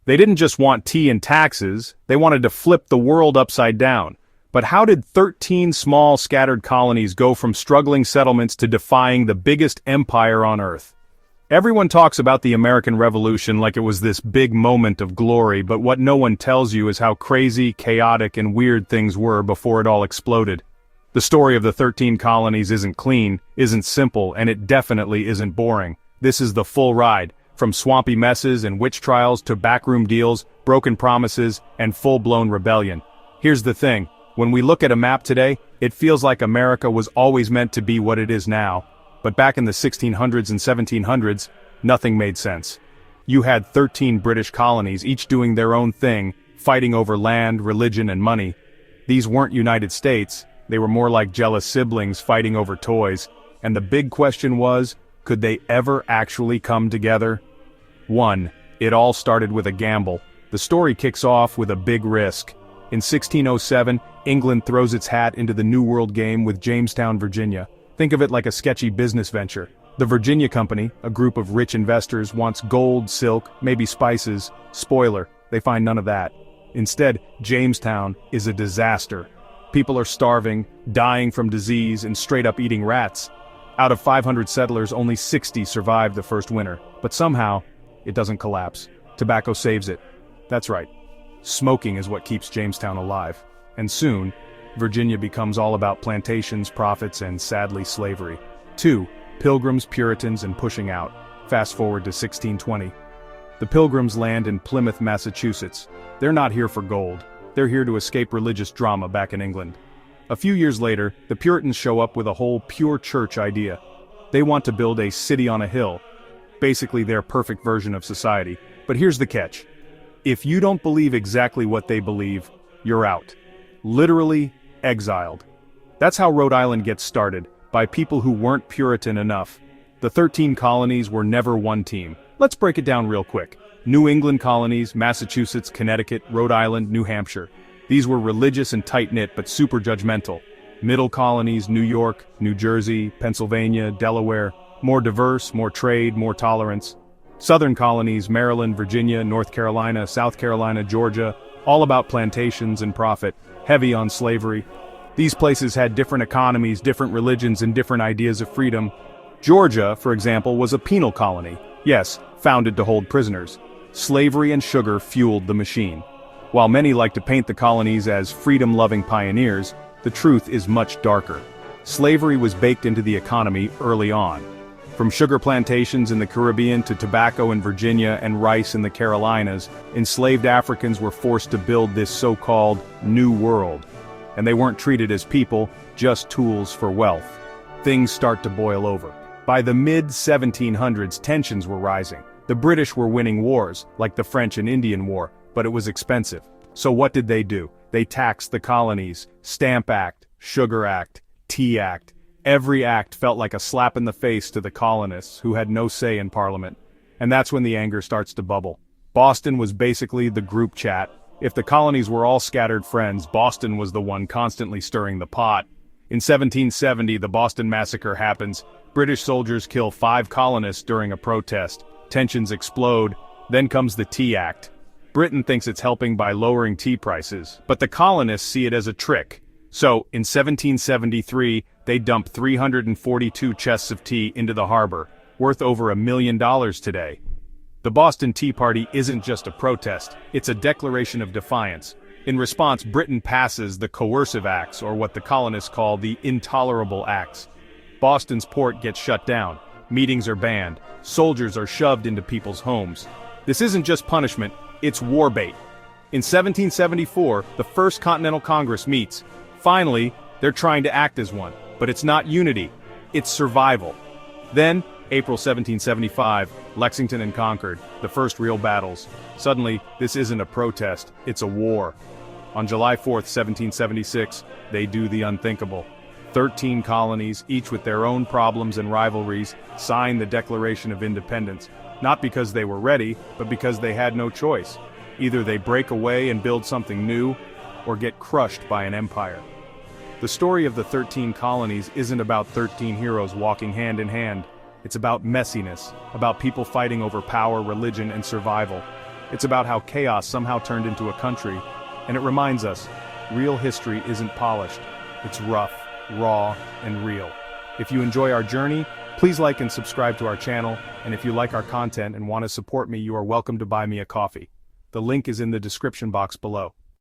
They didn't just want tea and taxes, they wanted to flip the world upside down. But how did 13 small scattered colonies go from struggling settlements to defying the biggest empire on Earth? Everyone talks about the American Revolution like it was this big moment of glory, but what no one tells you is how crazy, chaotic, and weird things were before it all exploded. The story of the 13 colonies isn't clean, isn't simple, and it definitely isn't boring. This is the full ride, from swampy messes and witch trials to backroom deals, broken promises, and full-blown rebellion. Here's the thing, when we look at a map today, it feels like America was always meant to be what it is now. But back in the 1600s and 1700s, nothing made sense. You had 13 British colonies, each doing their own thing, fighting over land, religion, and money. These weren't United States, they were more like jealous siblings fighting over toys, and the big question was, could they ever actually come together? 1. It all started with a gamble. The story kicks off with a big risk. In 1607, England throws its hat into the New World game with Jamestown, Virginia. Think of it like a sketchy business venture. The Virginia Company, a group of rich investors, wants gold, silk, maybe spices. Spoiler, they find none of that. Instead, Jamestown is a disaster. People are starving, dying from disease, and straight up eating rats. Out of 500 settlers, only 60 survive the first winter. But somehow, it doesn't collapse. Tobacco saves it. That's right. Smoking is what keeps Jamestown alive. And soon, Virginia becomes all about plantations, profits, and sadly slavery. 2. Pilgrims, Puritans, and pushing out. Fast forward to 1620. The Pilgrims land in Plymouth, Massachusetts. They're not here for gold. They're here to escape religious drama back in England. A few years later, the Puritans show up with a whole pure church idea. They want to build a city on a hill. Basically their perfect version of society. But here's the catch. If you don't believe exactly what they believe, you're out. Literally exiled. That's how Rhode Island gets started, by people who weren't Puritan enough. The 13 colonies were never one team. Let's break it down real quick. New England colonies, Massachusetts, Connecticut, Rhode Island, New Hampshire. These were religious and tight-knit but super judgmental. Middle colonies, New York, New Jersey, Pennsylvania, Delaware. More diverse, more trade, more tolerance. Southern colonies, Maryland, Virginia, North Carolina, South Carolina, Georgia. All about plantations and profit. Heavy on slavery. These places had different economies, different religions, and different ideas of freedom. Georgia, for example, was a penal colony. Yes, founded to hold prisoners. Slavery and sugar fueled the machine. While many like to paint the colonies as freedom-loving pioneers, the truth is much darker. Slavery was baked into the economy early on. From sugar plantations in the Caribbean to tobacco in Virginia and rice in the Carolinas, enslaved Africans were forced to build this so-called New World. And they weren't treated as people, just tools for wealth. Things start to boil over. By the mid-1700s, tensions were rising. The British were winning wars, like the French and Indian War, but it was expensive. So what did they do? They taxed the colonies. Stamp Act, Sugar Act, Tea Act. Every act felt like a slap in the face to the colonists, who had no say in Parliament. And that's when the anger starts to bubble. Boston was basically the group chat. If the colonies were all scattered friends, Boston was the one constantly stirring the pot. In 1770, the Boston Massacre happens. British soldiers kill 5 colonists during a protest. Tensions explode. Then comes the Tea Act. Britain thinks it's helping by lowering tea prices, but the colonists see it as a trick. So, in 1773, they dump 342 chests of tea into the harbor, worth over $1 million today. The Boston Tea Party isn't just a protest, it's a declaration of defiance. In response, Britain passes the Coercive Acts, or what the colonists call the Intolerable Acts. Boston's port gets shut down, meetings are banned, soldiers are shoved into people's homes. This isn't just punishment, it's war bait. In 1774, the First Continental Congress meets. Finally, they're trying to act as one, but it's not unity, it's survival. Then, April 1775, Lexington and Concord, the first real battles. Suddenly, this isn't a protest, it's a war. On July 4th, 1776, they do the unthinkable. 13 colonies, each with their own problems and rivalries, sign the Declaration of Independence, not because they were ready, but because they had no choice. Either they break away and build something new, or get crushed by an empire. The story of the 13 colonies isn't about 13 heroes walking hand in hand. It's about messiness, about people fighting over power, religion, and survival. It's about how chaos somehow turned into a country, and it reminds us, real history isn't polished. It's rough, raw, and real. If you enjoy our journey, please like and subscribe to our channel, and if you like our content and want to support me, you are welcome to buy me a coffee. The link is in the description box below.